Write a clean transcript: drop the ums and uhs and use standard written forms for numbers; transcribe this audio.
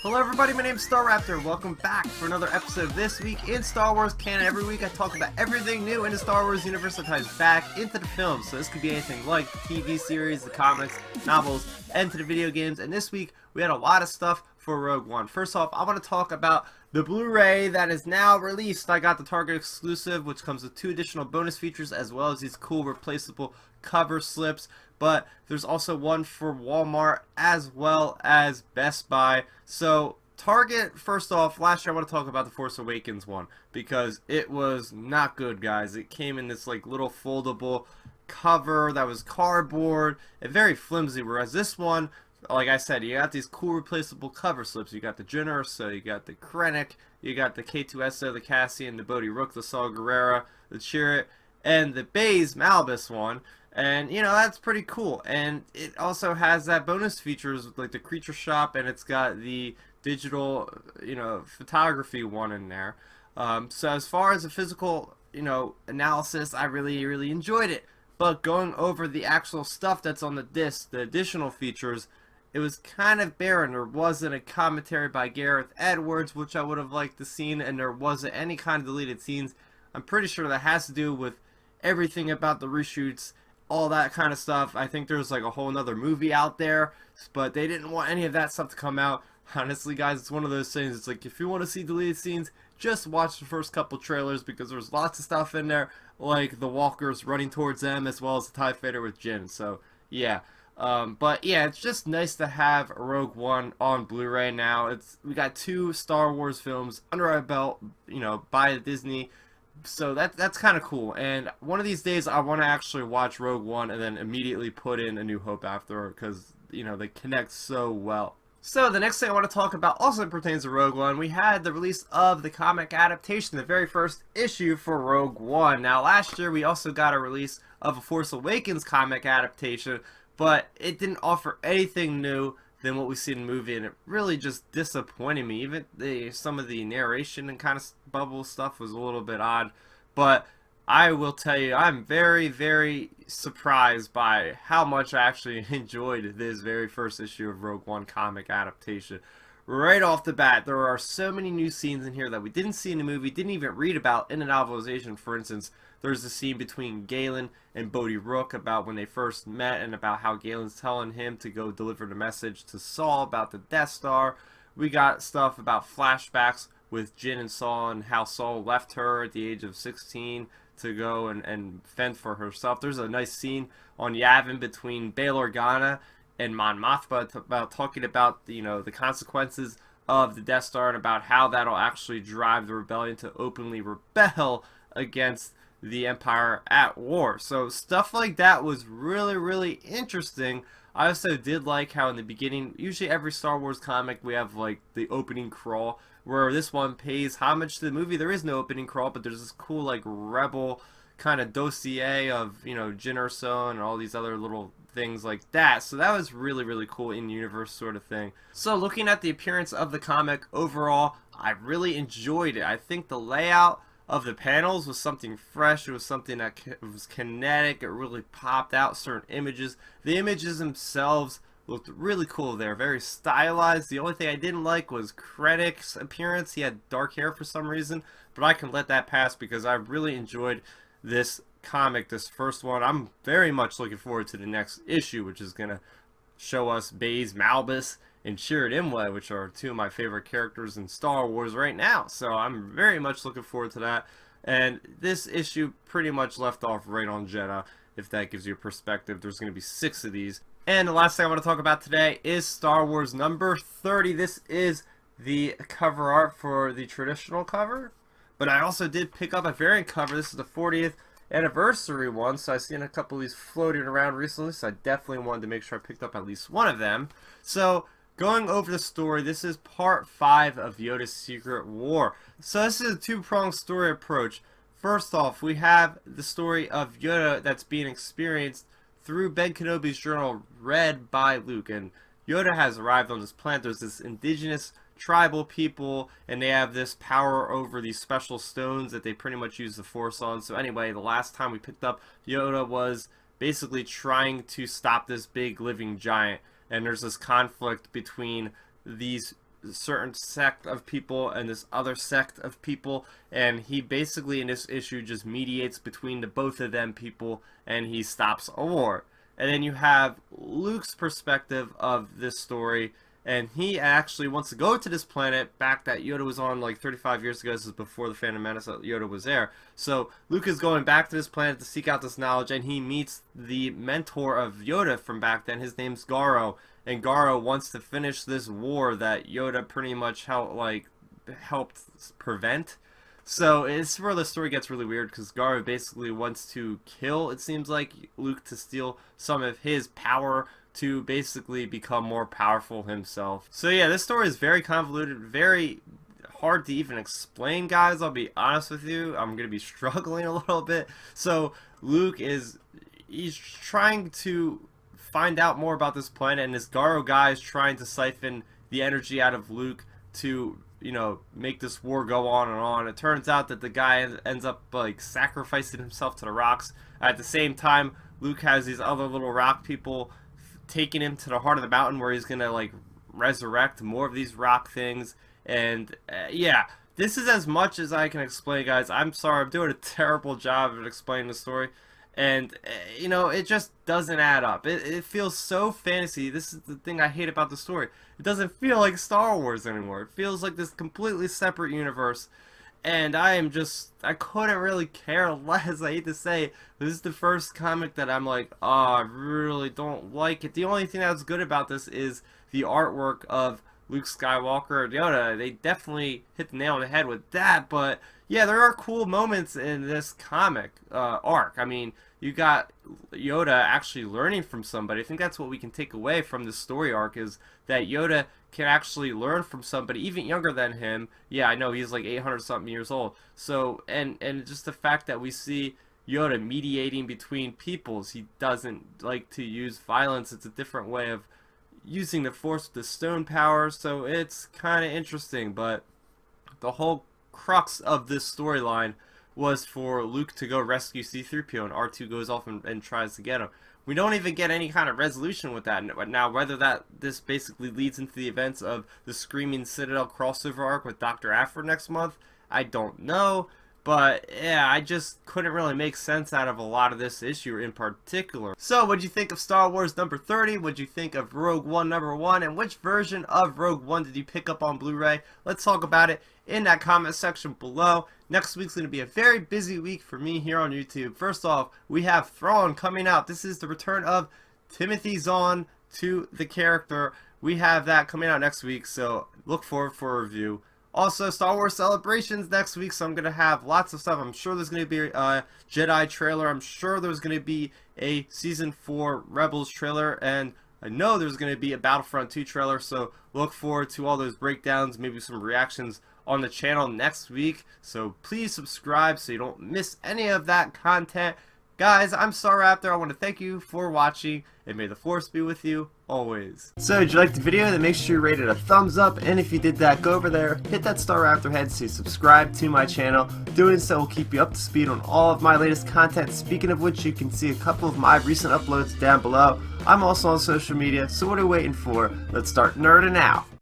Hello everybody, my name's Star Raptor. Welcome back for another episode of This Week in Star Wars Canon. Every week I talk about everything new in the Star Wars universe that ties back into the films. So this could be anything like the TV series, the comics, novels, and to the video games. And this week we had a lot of stuff for Rogue One. First off, I want to talk about the Blu-ray that is now released. I got the Target exclusive, which comes with 2 additional bonus features as well as these cool replaceable cover slips. But there's also one for Walmart as well as Best Buy. So Target, first off, last year I want to talk about the Force Awakens one because it was not good, guys. It came in this like little foldable cover that was cardboard and very flimsy, whereas this one, like I said, you got these cool replaceable cover slips. You got the Jyn Erso, you got the Krennic, you got the K2SO, the Cassian, the Bodhi Rook, the Saw Gerrera, the Chirrut, and the Baze Malbus one. And, you know, that's pretty cool. And it also has that bonus features like the Creature Shop, and it's got the digital, you know, photography one in there. So as far as the physical, you know, analysis, I really enjoyed it. But going over the actual stuff that's on the disc, the additional features, it was kind of barren. There wasn't a commentary by Gareth Edwards, which I would have liked to see, and there wasn't any kind of deleted scenes. I'm pretty sure that has to do with everything about the reshoots, all that kind of stuff. I think there's like a whole nother movie out there, but they didn't want any of that stuff to come out. Honestly, guys, it's one of those things. It's like if you want to see deleted scenes, just watch the first couple trailers because there's lots of stuff in there, like the walkers running towards them as well as the TIE Fighter with Jyn. So yeah. But yeah, it's just nice to have Rogue One on Blu-ray now. We got 2 Star Wars films under our belt, you know, by Disney. So that's kind of cool. And one of these days I want to actually watch Rogue One and then immediately put in A New Hope after, because, you know, they connect so well. So the next thing I want to talk about also pertains to Rogue One. We had the release of the comic adaptation, the very first issue for Rogue One. Now last year we also got a release of a Force Awakens comic adaptation, but it didn't offer anything new than what we see in the movie, and it really just disappointed me. Even some of the narration and kind of bubble stuff was a little bit odd, but I will tell you, I'm very surprised by how much I actually enjoyed this very first issue of Rogue One comic adaptation. Right off the bat, there are so many new scenes in here that we didn't see in the movie, didn't even read about in the novelization. For instance, there's a scene between Galen and Bodhi Rook about when they first met and about how Galen's telling him to go deliver the message to Saul about the Death Star. We got stuff about flashbacks with Jyn and Saul and how Saul left her at the age of 16 to go and fend for herself. There's a nice scene on Yavin between Bail Organa and Mon Mothma about talking about, you know, the consequences of the Death Star and about how that'll actually drive the rebellion to openly rebel against the Empire at war. So stuff like that was really interesting. I also did like how in the beginning, usually every Star Wars comic we have like the opening crawl, where this one pays homage to the movie. There is no opening crawl, but there's this cool like rebel kind of dossier of, you know, Jyn Erso and all these other little things like that. So that was really cool in-universe sort of thing. So looking at the appearance of the comic overall, I really enjoyed it. I think the layout of the panels was something fresh. It was something that was kinetic. It really popped out certain images. The images themselves looked really cool. They're very stylized. The only thing I didn't like was Krennic's appearance. He had dark hair for some reason, but I can let that pass because I really enjoyed this comic, this first one. I'm very much looking forward to the next issue, which is going to show us Baze Malbus and Chirrut Imwe, which are 2 of my favorite characters in Star Wars right now. So I'm very much looking forward to that. And this issue pretty much left off right on Jedha, if that gives you a perspective. There's going to be 6 of these. And the last thing I want to talk about today is Star Wars number 30. This is the cover art for the traditional cover, but I also did pick up a variant cover. This is the 40th anniversary one, so I've seen a couple of these floating around recently, so I definitely wanted to make sure I picked up at least one of them. So going over the story, this is part 5 of Yoda's Secret War. So this is a 2-pronged story approach. First off, we have the story of Yoda that's being experienced through Ben Kenobi's journal read by Luke, and Yoda has arrived on this planet. There's this indigenous tribal people, and they have this power over these special stones that they pretty much use the Force on. So anyway, the last time we picked up Yoda was basically trying to stop this big living giant and there's this conflict between these certain sect of people and this other sect of people, and he basically in this issue just mediates between the both of them people, and he stops a war. And then you have Luke's perspective of this story, and he actually wants to go to this planet back that Yoda was on like 35 years ago. This is before the Phantom Menace that Yoda was there. So Luke is going back to this planet to seek out this knowledge, and he meets the mentor of Yoda from back then. His name's Garo, and Garo wants to finish this war that Yoda pretty much helped prevent. So it's where the story gets really weird, because Garo basically wants to kill, it seems like, Luke to steal some of his power to basically become more powerful himself. So yeah, this story is very convoluted, very hard to even explain, guys. I'll be honest with you, I'm going to be struggling a little bit. So Luke he's trying to find out more about this planet, and this Garo guy is trying to siphon the energy out of Luke to, you know, make this war go on and on. It turns out that the guy ends up like sacrificing himself to the rocks. At the same time, Luke has these other little rock people taking him to the heart of the mountain, where he's gonna like resurrect more of these rock things. And yeah, this is as much as I can explain, guys. I'm sorry, I'm doing a terrible job of explaining the story, and you know, it just doesn't add up. It feels so fantasy. This is the thing I hate about the story. It doesn't feel like Star Wars anymore. It feels like this completely separate universe, and I couldn't really care less. I hate to say it. This is the first comic that I'm like, oh, I really don't like it. The only thing that's good about this is the artwork of Luke Skywalker and Yoda. They definitely hit the nail on the head with that, but yeah, there are cool moments in this comic arc. I mean, you got Yoda actually learning from somebody. I think that's what we can take away from this story arc, is that Yoda can actually learn from somebody even younger than him. Yeah, I know he's like 800 something years old. So, and just the fact that we see Yoda mediating between peoples. He doesn't like to use violence. It's a different way of using the Force with the stone power. So it's kind of interesting, but the whole crux of this storyline was for Luke to go rescue C-3PO, and R2 goes off and tries to get him. We don't even get any kind of resolution with that. Now, whether this basically leads into the events of the Screaming Citadel crossover arc with Dr. Aphra next month, I don't know. But yeah, I just couldn't really make sense out of a lot of this issue in particular. So, what'd you think of Star Wars number 30? What'd you think of Rogue One number 1? And which version of Rogue One did you pick up on Blu-ray? Let's talk about it in that comment section below. Next week's going to be a very busy week for me here on YouTube. First off, we have Thrawn coming out. This is the return of Timothy Zahn to the character. We have that coming out next week, so look forward for a review. Also, Star Wars Celebrations next week, so I'm going to have lots of stuff. I'm sure there's going to be a Jedi trailer. I'm sure there's going to be a Season 4 Rebels trailer, and I know there's going to be a Battlefront 2 trailer, so look forward to all those breakdowns, maybe some reactions on the channel next week. So please subscribe so you don't miss any of that content. Guys, I'm Star Raptor. I want to thank you for watching, and may the Force be with you always. So, did you like the video? Then make sure you rate it a thumbs up, and if you did that, go over there, hit that Star Raptor head to subscribe to my channel. Doing so will keep you up to speed on all of my latest content. Speaking of which, you can see a couple of my recent uploads down below. I'm also on social media, so what are you waiting for? Let's start nerding out.